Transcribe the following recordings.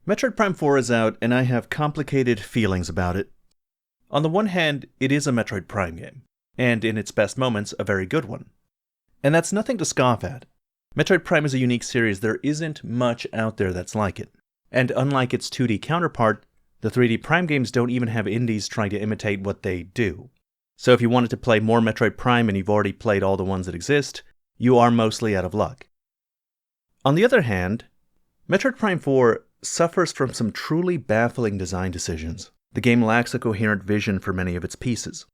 Metroid Prime 4 is out, and I have complicated feelings about it. On the one hand, it is a Metroid Prime game, and in its best moments, a very good one. And that's nothing to scoff at. Metroid Prime is a unique series, there isn't much out there that's like it. And unlike its 2D counterpart, the 3D Prime games don't even have indies trying to imitate what they do. So if you wanted to play more Metroid Prime and you've already played all the ones that exist, you are mostly out of luck. On the other hand, Metroid Prime 4 suffers from some truly baffling design decisions. The game lacks a coherent vision for many of its pieces.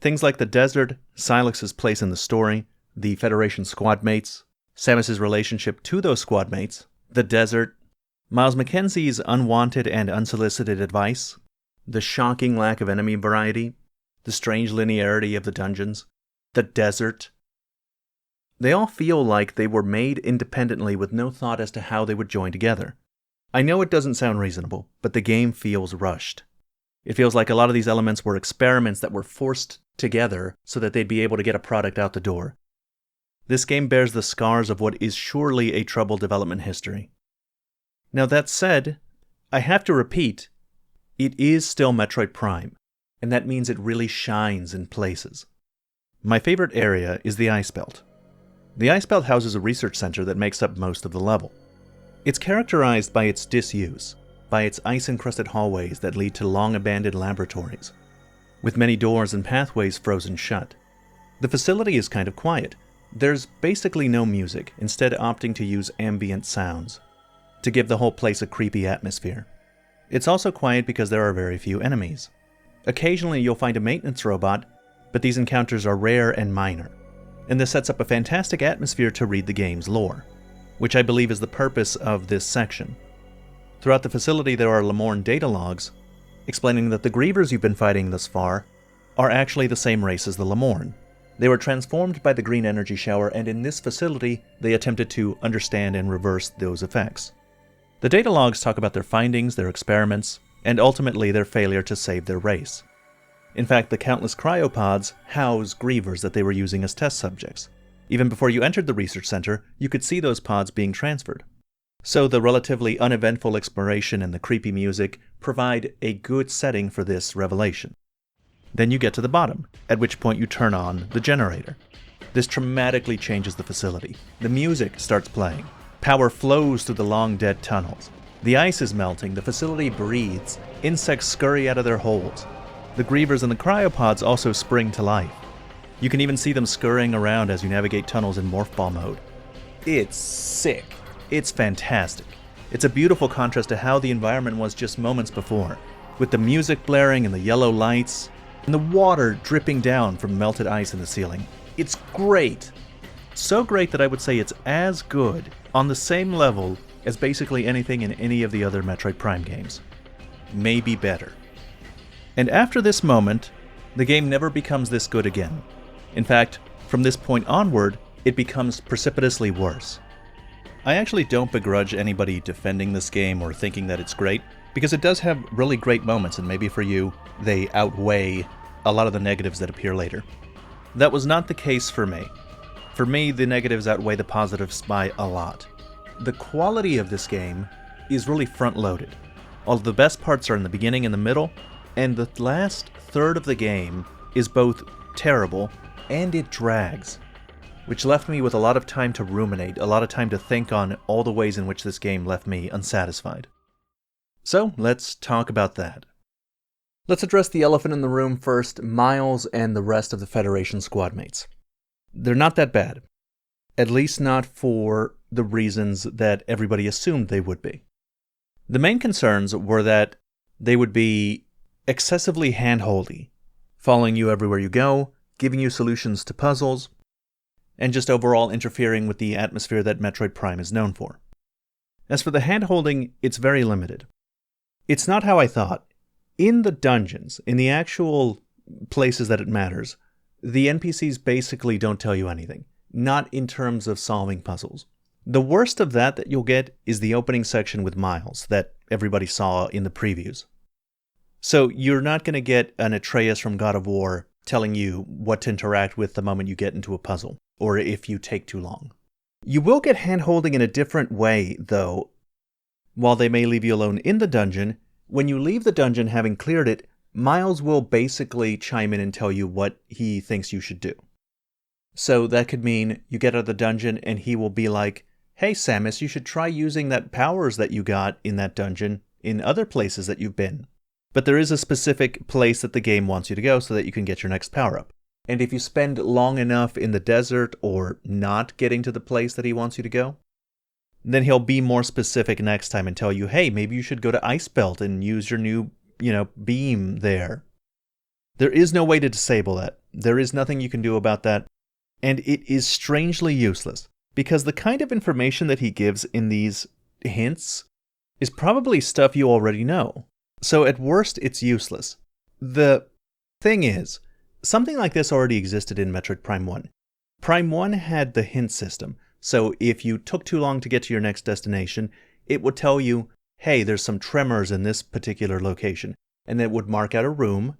Things like the desert, Silex's place in the story, the Federation squad mates, Samus's relationship to those squad mates, the desert, Miles Mackenzie's unwanted and unsolicited advice, the shocking lack of enemy variety, the strange linearity of the dungeons, the desert. They all feel like they were made independently with no thought as to how they would join together. I know it doesn't sound reasonable, but the game feels rushed. It feels like a lot of these elements were experiments that were forced together so that they'd be able to get a product out the door. This game bears the scars of what is surely a troubled development history. Now that said, I have to repeat, it is still Metroid Prime, and that means it really shines in places. My favorite area is the Ice Belt. The Ice Belt houses a research center that makes up most of the level. It's characterized by its disuse, by its ice-encrusted hallways that lead to long-abandoned laboratories, with many doors and pathways frozen shut. The facility is kind of quiet. There's basically no music, instead opting to use ambient sounds, to give the whole place a creepy atmosphere. It's also quiet because there are very few enemies. Occasionally you'll find a maintenance robot, but these encounters are rare and minor, and this sets up a fantastic atmosphere to read the game's lore, which I believe is the purpose of this section. Throughout the facility there are Lemorn data logs, explaining that the Grievers you've been fighting thus far are actually the same race as the Lemorn. They were transformed by the green energy shower, and in this facility they attempted to understand and reverse those effects. The data logs talk about their findings, their experiments, and ultimately their failure to save their race. In fact, the countless cryopods house Grievers that they were using as test subjects. Even before you entered the research center, you could see those pods being transferred. So the relatively uneventful exploration and the creepy music provide a good setting for this revelation. Then you get to the bottom, at which point you turn on the generator. This dramatically changes the facility. The music starts playing. Power flows through the long dead tunnels. The ice is melting, the facility breathes, insects scurry out of their holes. The Grievers and the cryopods also spring to life. You can even see them scurrying around as you navigate tunnels in morph ball mode. It's sick. It's fantastic. It's a beautiful contrast to how the environment was just moments before, with the music blaring and the yellow lights, and the water dripping down from melted ice in the ceiling. It's great. So great that I would say it's as good, on the same level, as basically anything in any of the other Metroid Prime games. Maybe better. And after this moment, the game never becomes this good again. In fact, from this point onward, it becomes precipitously worse. I actually don't begrudge anybody defending this game or thinking that it's great, because it does have really great moments, and maybe for you, they outweigh a lot of the negatives that appear later. That was not the case for me. For me, the negatives outweigh the positives by a lot. The quality of this game is really front-loaded. All of the best parts are in the beginning and the middle, and the last third of the game is both terrible and it drags, which left me with a lot of time to ruminate, a lot of time to think on all the ways in which this game left me unsatisfied. So, let's talk about that. Let's address the elephant in the room first, Miles and the rest of the Federation squad mates. They're not that bad. At least not for the reasons that everybody assumed they would be. The main concerns were that they would be excessively hand-holdy, following you everywhere you go, giving you solutions to puzzles, and just overall interfering with the atmosphere that Metroid Prime is known for. As for the hand-holding, it's very limited. It's not how I thought. In the dungeons, in the actual places that it matters, the NPCs basically don't tell you anything, not in terms of solving puzzles. The worst of that you'll get is the opening section with Miles that everybody saw in the previews. So you're not going to get an Atreus from God of War telling you what to interact with the moment you get into a puzzle, or if you take too long. You will get hand-holding in a different way, though. While they may leave you alone in the dungeon, when you leave the dungeon having cleared it, Miles will basically chime in and tell you what he thinks you should do. So that could mean you get out of the dungeon and he will be like, "Hey Samus, you should try using that powers that you got in that dungeon in other places that you've been." But there is a specific place that the game wants you to go so that you can get your next power-up. And if you spend long enough in the desert or not getting to the place that he wants you to go, then he'll be more specific next time and tell you, "Hey, maybe you should go to Ice Belt and use your new, beam there." There is no way to disable that. There is nothing you can do about that. And it is strangely useless, because the kind of information that he gives in these hints is probably stuff you already know. So at worst, it's useless. The thing is, something like this already existed in Metroid Prime 1. Prime 1 had the hint system. So if you took too long to get to your next destination, it would tell you, "Hey, there's some tremors in this particular location." And it would mark out a room,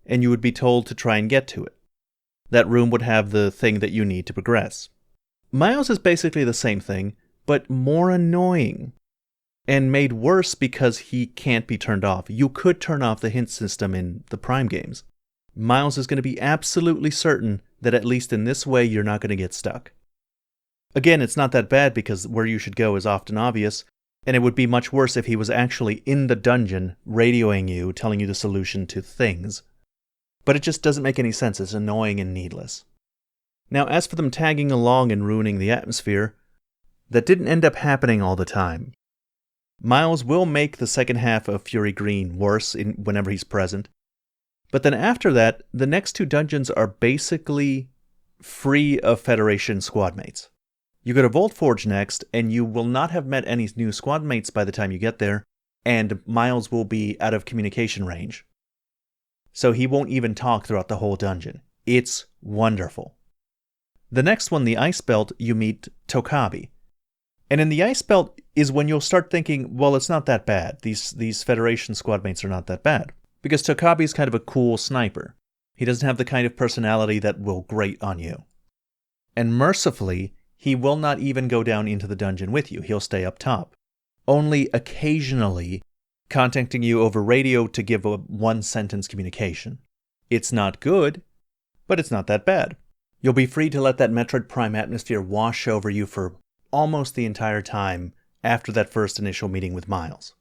and you would be told to try and get to it. That room would have the thing that you need to progress. Miles is basically the same thing, but more annoying. And made worse because he can't be turned off. You could turn off the hint system in the Prime games. Miles is going to be absolutely certain that at least in this way you're not going to get stuck. Again, it's not that bad because where you should go is often obvious, and it would be much worse if he was actually in the dungeon, radioing you, telling you the solution to things. But it just doesn't make any sense. It's annoying and needless. Now, as for them tagging along and ruining the atmosphere, that didn't end up happening all the time. Miles will make the second half of Fury Green worse whenever he's present. But then after that, the next two dungeons are basically free of Federation squad mates. You go to Volt Forge next, and you will not have met any new squad mates by the time you get there, and Miles will be out of communication range. So he won't even talk throughout the whole dungeon. It's wonderful. The next one, the Ice Belt, you meet Tokabi. And in the Ice Belt is when you'll start thinking, well, it's not that bad. These Federation squad mates are not that bad. Because Tokabi's kind of a cool sniper. He doesn't have the kind of personality that will grate on you. And mercifully, he will not even go down into the dungeon with you. He'll stay up top. Only occasionally contacting you over radio to give a one-sentence communication. It's not good, but it's not that bad. You'll be free to let that Metroid Prime atmosphere wash over you for almost the entire time after that first initial meeting with Miles.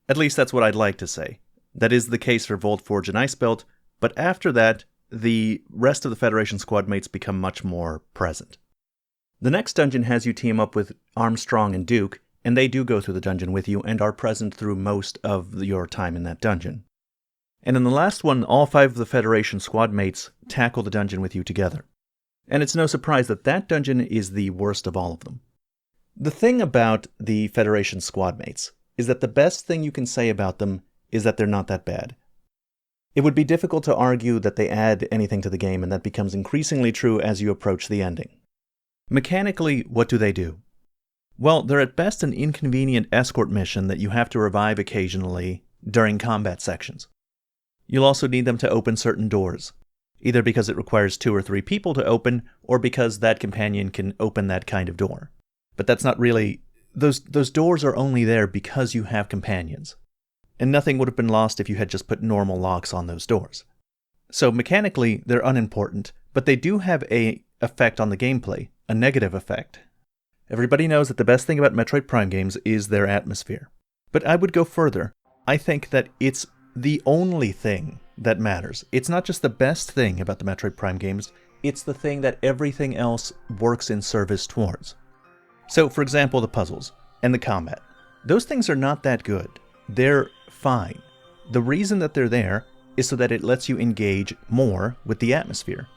At least that's what I'd like to say. That is the case for Volt Forge and Ice Belt, but after that, the rest of the Federation squad mates become much more present. The next dungeon has you team up with Armstrong and Duke, and they do go through the dungeon with you and are present through most of your time in that dungeon. And in the last one, all 5 of the Federation squad mates tackle the dungeon with you together. And it's no surprise that that dungeon is the worst of all of them. The thing about the Federation squad mates is that the best thing you can say about them is that they're not that bad. It would be difficult to argue that they add anything to the game, and that becomes increasingly true as you approach the ending. Mechanically, what do? Well, they're at best an inconvenient escort mission that you have to revive occasionally during combat sections. You'll also need them to open certain doors, either because it requires 2 or 3 people to open, or because that companion can open that kind of door. But that's not really... Those doors are only there because you have companions. And nothing would have been lost if you had just put normal locks on those doors. So mechanically, they're unimportant, but they do have an effect on the gameplay, a negative effect. Everybody knows that the best thing about Metroid Prime games is their atmosphere. But I would go further. I think that it's the only thing that matters. It's not just the best thing about the Metroid Prime games, it's the thing that everything else works in service towards. So, for example, the puzzles and the combat. Those things are not that good. They're fine. The reason that they're there is so that it lets you engage more with the atmosphere.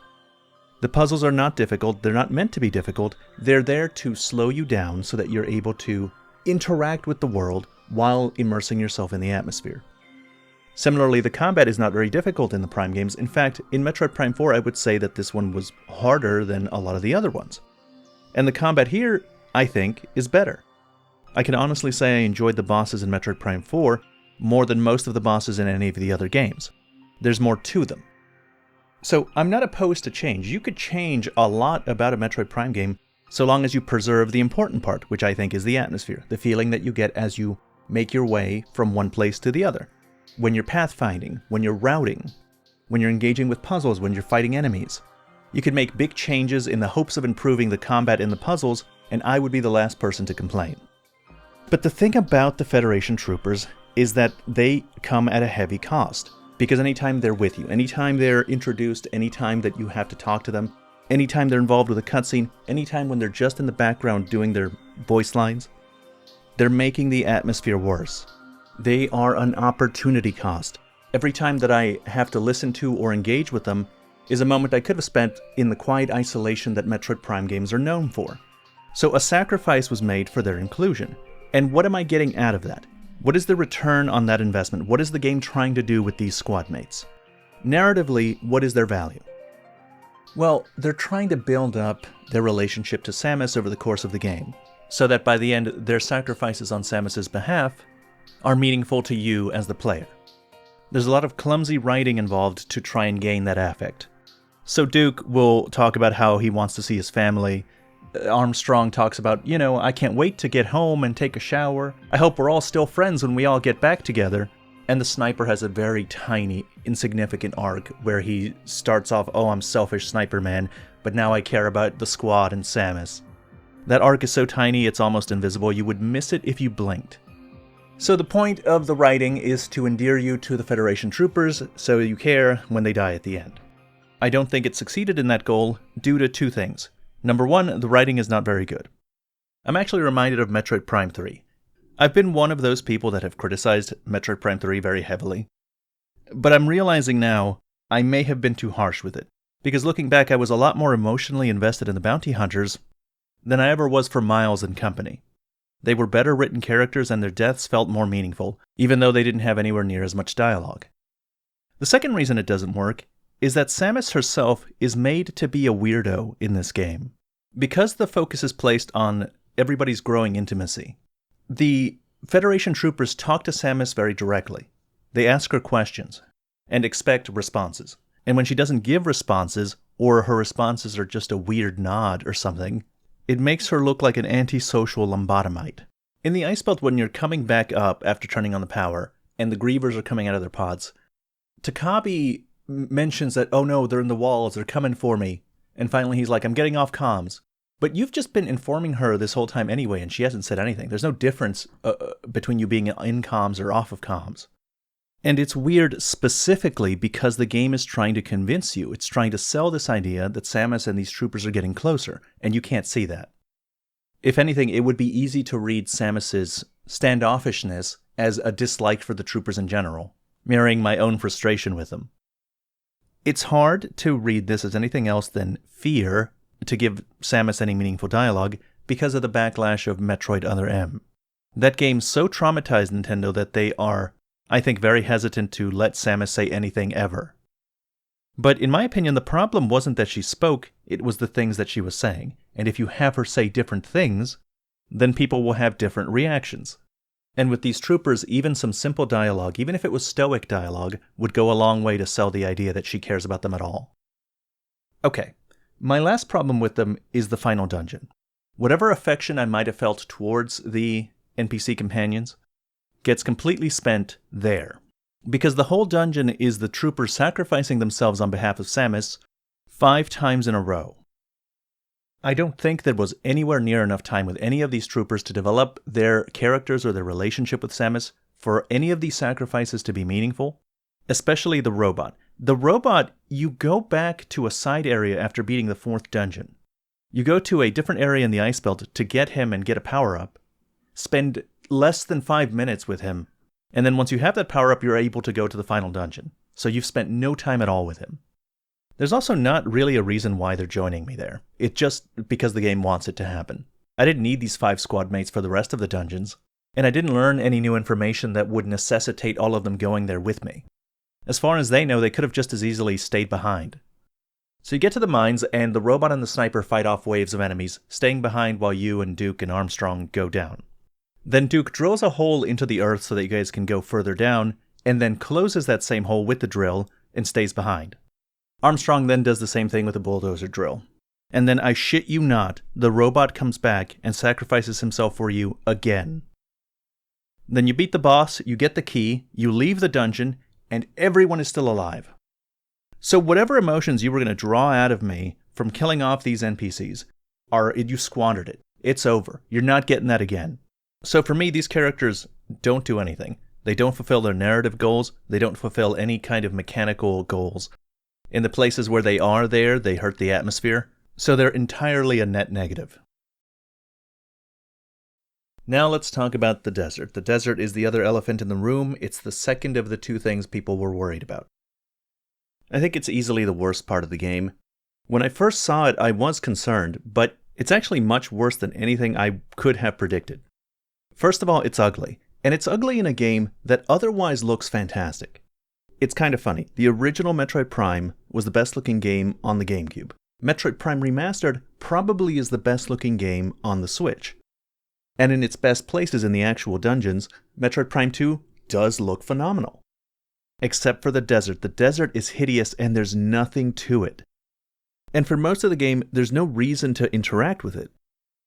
The puzzles are not difficult. They're not meant to be difficult. They're there to slow you down so that you're able to interact with the world while immersing yourself in the atmosphere. Similarly, the combat is not very difficult in the Prime games. In fact, in Metroid Prime 4, I would say that this one was harder than a lot of the other ones. And the combat here, I think, is better. I can honestly say I enjoyed the bosses in Metroid Prime 4 more than most of the bosses in any of the other games. There's more to them. So I'm not opposed to change. You could change a lot about a Metroid Prime game so long as you preserve the important part, which I think is the atmosphere, the feeling that you get as you make your way from one place to the other. When you're pathfinding, when you're routing, when you're engaging with puzzles, when you're fighting enemies. You could make big changes in the hopes of improving the combat in the puzzles, and I would be the last person to complain. But the thing about the Federation troopers is that they come at a heavy cost, because anytime they're with you, anytime they're introduced, anytime that you have to talk to them, anytime they're involved with a cutscene, anytime when they're just in the background doing their voice lines, they're making the atmosphere worse. They are an opportunity cost. Every time that I have to listen to or engage with them is a moment I could have spent in the quiet isolation that Metroid Prime games are known for. So a sacrifice was made for their inclusion. And what am I getting out of that? What is the return on that investment? What is the game trying to do with these squad mates? Narratively, what is their value? Well, they're trying to build up their relationship to Samus over the course of the game, so that by the end, their sacrifices on Samus's behalf are meaningful to you as the player. There's a lot of clumsy writing involved to try and gain that affect. So Duke will talk about how he wants to see his family. Armstrong talks about, I can't wait to get home and take a shower. I hope we're all still friends when we all get back together. And the sniper has a very tiny, insignificant arc where he starts off, oh, I'm selfish sniper man, but now I care about the squad and Samus. That arc is so tiny it's almost invisible. You would miss it if you blinked. So the point of the writing is to endear you to the Federation troopers so you care when they die at the end. I don't think it succeeded in that goal due to two things. Number one, the writing is not very good. I'm actually reminded of Metroid Prime 3. I've been one of those people that have criticized Metroid Prime 3 very heavily. But I'm realizing now I may have been too harsh with it. Because looking back, I was a lot more emotionally invested in the bounty hunters than I ever was for Miles and company. They were better written characters and their deaths felt more meaningful, even though they didn't have anywhere near as much dialogue. The second reason it doesn't work is that Samus herself is made to be a weirdo in this game. Because the focus is placed on everybody's growing intimacy, the Federation troopers talk to Samus very directly. They ask her questions and expect responses. And when she doesn't give responses, or her responses are just a weird nod or something, it makes her look like an antisocial lobotomite. In the ice belt, when you're coming back up after turning on the power, and the grievers are coming out of their pods, Takabe mentions that, oh no, they're in the walls, they're coming for me. And finally he's like, I'm getting off comms. But you've just been informing her this whole time anyway, and she hasn't said anything. There's no difference between you being in comms or off of comms. And it's weird specifically because the game is trying to convince you. It's trying to sell this idea that Samus and these troopers are getting closer, and you can't see that. If anything, it would be easy to read Samus's standoffishness as a dislike for the troopers in general, mirroring my own frustration with them. It's hard to read this as anything else than fear to give Samus any meaningful dialogue because of the backlash of Metroid Other M. That game so traumatized Nintendo that they are, I think, very hesitant to let Samus say anything ever. But in my opinion, the problem wasn't that she spoke, it was the things that she was saying. And if you have her say different things, then people will have different reactions. And with these troopers, even some simple dialogue, even if it was stoic dialogue, would go a long way to sell the idea that she cares about them at all. Okay, my last problem with them is the final dungeon. Whatever affection I might have felt towards the NPC companions gets completely spent there. Because the whole dungeon is the troopers sacrificing themselves on behalf of Samus 5 times in a row. I don't think there was anywhere near enough time with any of these troopers to develop their characters or their relationship with Samus for any of these sacrifices to be meaningful, especially the robot. The robot, you go back to a side area after beating the 4th dungeon. You go to a different area in the ice belt to get him and get a power-up, spend less than 5 minutes with him, and then once you have that power-up, you're able to go to the final dungeon. So you've spent no time at all with him. There's also not really a reason why they're joining me there. It's just because the game wants it to happen. I didn't need these 5 squad mates for the rest of the dungeons, and I didn't learn any new information that would necessitate all of them going there with me. As far as they know, they could have just as easily stayed behind. So you get to the mines, and the robot and the sniper fight off waves of enemies, staying behind while you and Duke and Armstrong go down. Then Duke drills a hole into the earth so that you guys can go further down, and then closes that same hole with the drill and stays behind. Armstrong then does the same thing with the bulldozer drill. And then I shit you not, the robot comes back and sacrifices himself for you again. Then you beat the boss, you get the key, you leave the dungeon, and everyone is still alive. So whatever emotions you were going to draw out of me from killing off these NPCs, you squandered it. It's over. You're not getting that again. So for me, these characters don't do anything. They don't fulfill their narrative goals. They don't fulfill any kind of mechanical goals. In the places where they are there, they hurt the atmosphere. So they're entirely a net negative. Now let's talk about the desert. The desert is the other elephant in the room. It's the second of the two things people were worried about. I think it's easily the worst part of the game. When I first saw it, I was concerned, but it's actually much worse than anything I could have predicted. First of all, it's ugly. And it's ugly in a game that otherwise looks fantastic. It's kind of funny. The original Metroid Prime was the best looking game on the GameCube. Metroid Prime Remastered probably is the best looking game on the Switch. And in its best places in the actual dungeons, Metroid Prime 2 does look phenomenal. Except for the desert. The desert is hideous and there's nothing to it. And for most of the game, there's no reason to interact with it.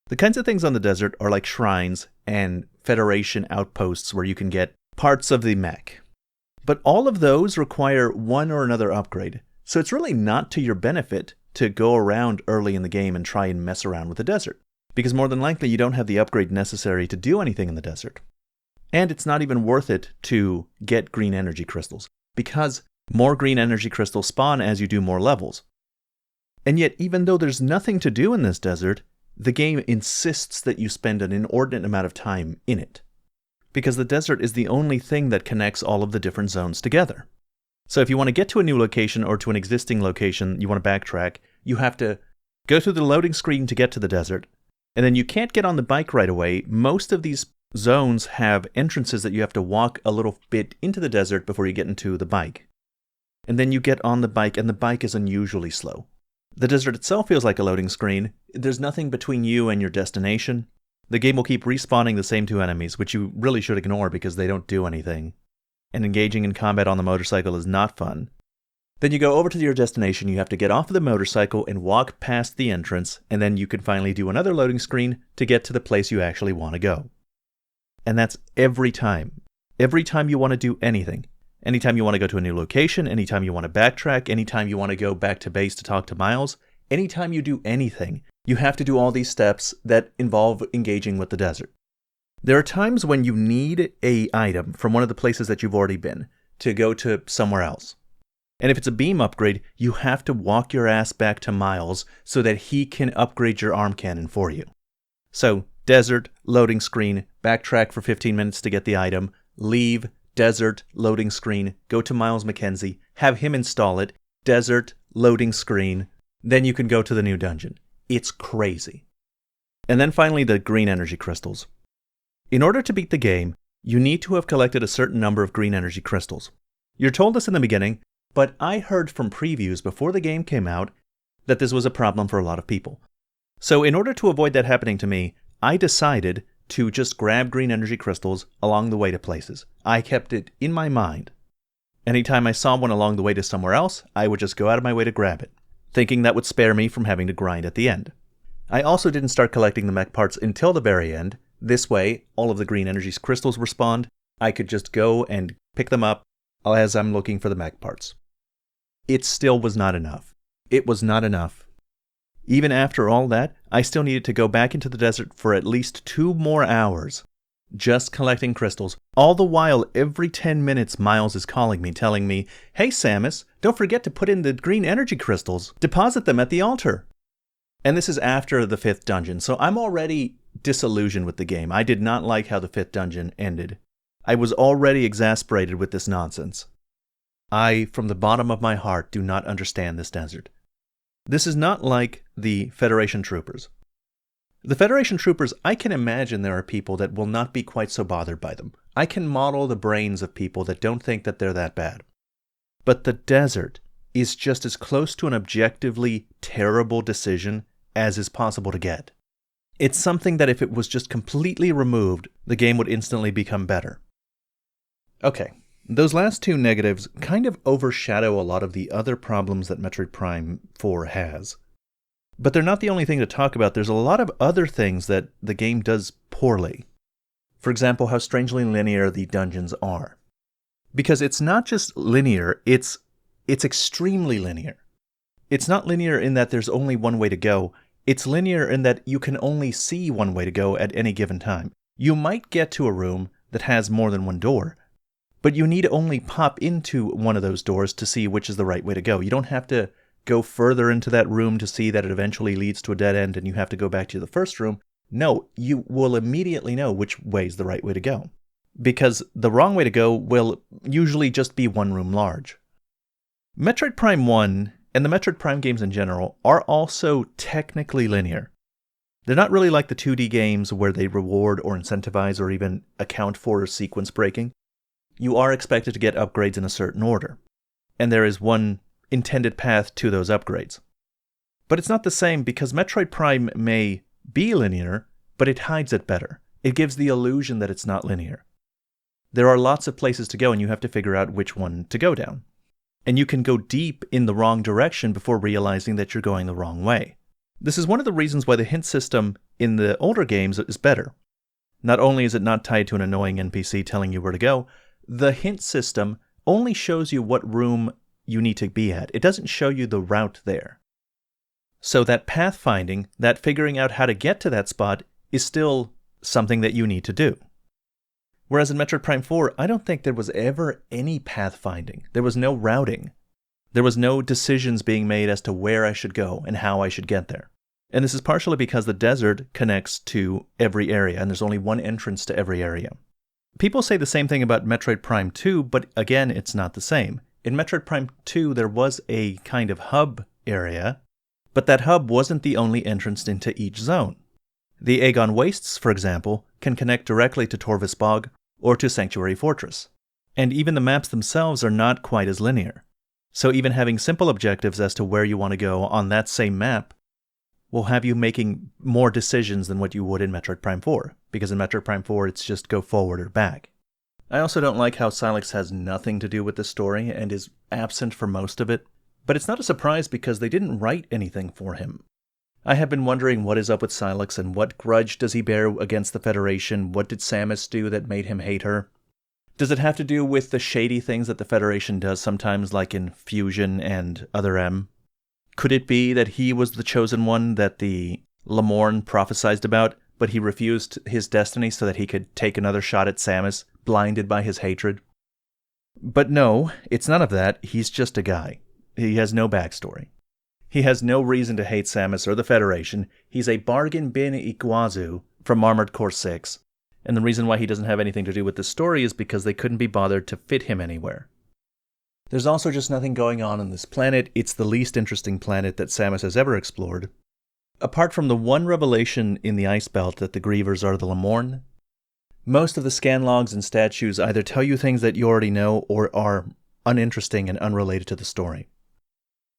The kinds of things on the desert are like shrines and Federation outposts where you can get parts of the mech. But all of those require one or another upgrade. So it's really not to your benefit to go around early in the game and try and mess around with the desert. Because more than likely you don't have the upgrade necessary to do anything in the desert. And it's not even worth it to get green energy crystals, because more green energy crystals spawn as you do more levels. And yet, even though there's nothing to do in this desert, the game insists that you spend an inordinate amount of time in it. Because the desert is the only thing that connects all of the different zones together. So if you want to get to a new location or to an existing location, you want to backtrack, you have to go through the loading screen to get to the desert. And then you can't get on the bike right away. Most of these zones have entrances that you have to walk a little bit into the desert before you get into the bike. And then you get on the bike, and the bike is unusually slow. The desert itself feels like a loading screen. There's nothing between you and your destination. The game will keep respawning the same two enemies, which you really should ignore because they don't do anything. And engaging in combat on the motorcycle is not fun. Then you go over to your destination, you have to get off of the motorcycle and walk past the entrance, and then you can finally do another loading screen to get to the place you actually want to go. And that's every time. Every time you want to do anything. Anytime you want to go to a new location, anytime you want to backtrack, anytime you want to go back to base to talk to Miles, anytime you do anything, you have to do all these steps that involve engaging with the desert. There are times when you need an item from one of the places that you've already been to go to somewhere else. And if it's a beam upgrade, you have to walk your ass back to Miles so that he can upgrade your arm cannon for you. So, desert, loading screen, backtrack for 15 minutes to get the item, leave, desert, loading screen, go to Miles McKenzie, have him install it, desert, loading screen, then you can go to the new dungeon. It's crazy. And then finally the green energy crystals. In order to beat the game, you need to have collected a certain number of green energy crystals. You're told this in the beginning, but I heard from previews before the game came out that this was a problem for a lot of people. So in order to avoid that happening to me, I decided to just grab green energy crystals along the way to places. I kept it in my mind. Anytime I saw one along the way to somewhere else, I would just go out of my way to grab it, thinking that would spare me from having to grind at the end. I also didn't start collecting the mech parts until the very end. This way, all of the green energy crystals were spawned. I could just go and pick them up as I'm looking for the mech parts. It still was not enough. It was not enough. Even after all that, I still needed to go back into the desert for at least 2 more hours, just collecting crystals. All the while, every 10 minutes, Miles is calling me, telling me, "Hey Samus, don't forget to put in the green energy crystals. Deposit them at the altar." And this is after the 5th dungeon, so I'm already disillusioned with the game. I did not like how the 5th dungeon ended. I was already exasperated with this nonsense. I, from the bottom of my heart, do not understand this desert. This is not like the Federation troopers. The Federation troopers, I can imagine there are people that will not be quite so bothered by them. I can model the brains of people that don't think that they're that bad. But the desert is just as close to an objectively terrible decision as is possible to get. It's something that if it was just completely removed, the game would instantly become better. Okay. Those last 2 negatives kind of overshadow a lot of the other problems that Metroid Prime 4 has. But they're not the only thing to talk about. There's a lot of other things that the game does poorly. For example, how strangely linear the dungeons are. Because it's not just linear, it's extremely linear. It's not linear in that there's only one way to go. It's linear in that you can only see one way to go at any given time. You might get to a room that has more than one door, but you need only pop into one of those doors to see which is the right way to go. You don't have to go further into that room to see that it eventually leads to a dead end and you have to go back to the first room. No, you will immediately know which way is the right way to go. Because the wrong way to go will usually just be one room large. Metroid Prime 1 and the Metroid Prime games in general are also technically linear. They're not really like the 2D games where they reward or incentivize or even account for sequence breaking. You are expected to get upgrades in a certain order, and there is one intended path to those upgrades. But it's not the same because Metroid Prime may be linear, but it hides it better. It gives the illusion that it's not linear. There are lots of places to go and you have to figure out which one to go down. And you can go deep in the wrong direction before realizing that you're going the wrong way. This is one of the reasons why the hint system in the older games is better. Not only is it not tied to an annoying NPC telling you where to go, the hint system only shows you what room you need to be at. It doesn't show you the route there. So that pathfinding, that figuring out how to get to that spot, is still something that you need to do. Whereas in Metroid Prime 4, I don't think there was ever any pathfinding. There was no routing. There was no decisions being made as to where I should go and how I should get there. And this is partially because the desert connects to every area, and there's only one entrance to every area. People say the same thing about Metroid Prime 2, but again, it's not the same. In Metroid Prime 2, there was a kind of hub area, but that hub wasn't the only entrance into each zone. The Aegon Wastes, for example, can connect directly to Torvis Bog or to Sanctuary Fortress. And even the maps themselves are not quite as linear. So even having simple objectives as to where you want to go on that same map will have you making more decisions than what you would in Metroid Prime 4, because in Metroid Prime 4 it's just go forward or back. I also don't like how Silex has nothing to do with the story and is absent for most of it, but it's not a surprise because they didn't write anything for him. I have been wondering what is up with Silex and what grudge does he bear against the Federation. What did Samus do that made him hate her? Does it have to do with the shady things that the Federation does sometimes, like in Fusion and Other M? Could it be that he was the chosen one that the Lamorne prophesied about, but he refused his destiny so that he could take another shot at Samus, blinded by his hatred? But no, it's none of that. He's just a guy. He has no backstory. He has no reason to hate Samus or the Federation. He's a bargain bin Iguazu from Armored Core 6. And the reason why he doesn't have anything to do with the story is because they couldn't be bothered to fit him anywhere. There's also just nothing going on this planet. It's the least interesting planet that Samus has ever explored. Apart from the one revelation in the Ice Belt that the Grievers are the Lamorne, most of the scan logs and statues either tell you things that you already know or are uninteresting and unrelated to the story.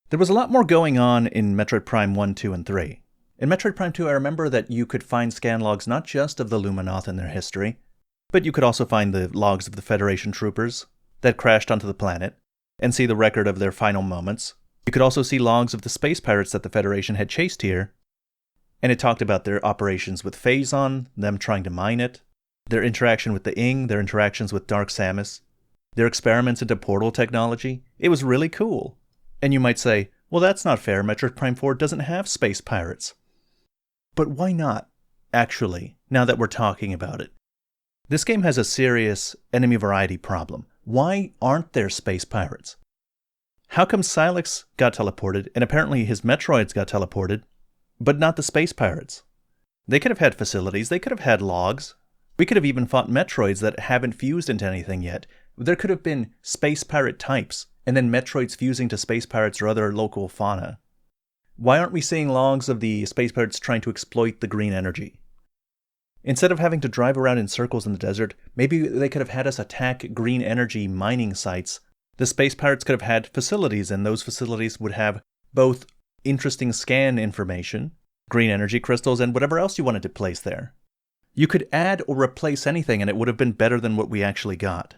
There was a lot more going on in Metroid Prime 1, 2, and 3. In Metroid Prime 2, I remember that you could find scan logs not just of the Luminoth and their history, but you could also find the logs of the Federation troopers that crashed onto the planet, and see the record of their final moments. You could also see logs of the space pirates that the Federation had chased here, and it talked about their operations with Phazon, them trying to mine it, their interaction with the Ing, their interactions with Dark Samus, their experiments into portal technology. It was really cool. And you might say, well, that's not fair. Metroid Prime 4 doesn't have space pirates. But why not, actually, now that we're talking about it? This game has a serious enemy variety problem. Why aren't there space pirates? How come Silex got teleported, and apparently his Metroids got teleported, but not the space pirates? They could have had facilities, they could have had logs. We could have even fought Metroids that haven't fused into anything yet. There could have been space pirate types, and then Metroids fusing to space pirates or other local fauna. Why aren't we seeing logs of the space pirates trying to exploit the green energy? Instead of having to drive around in circles in the desert, maybe they could have had us attack green energy mining sites. The space pirates could have had facilities, and those facilities would have both interesting scan information, green energy crystals, and whatever else you wanted to place there. You could add or replace anything, and it would have been better than what we actually got.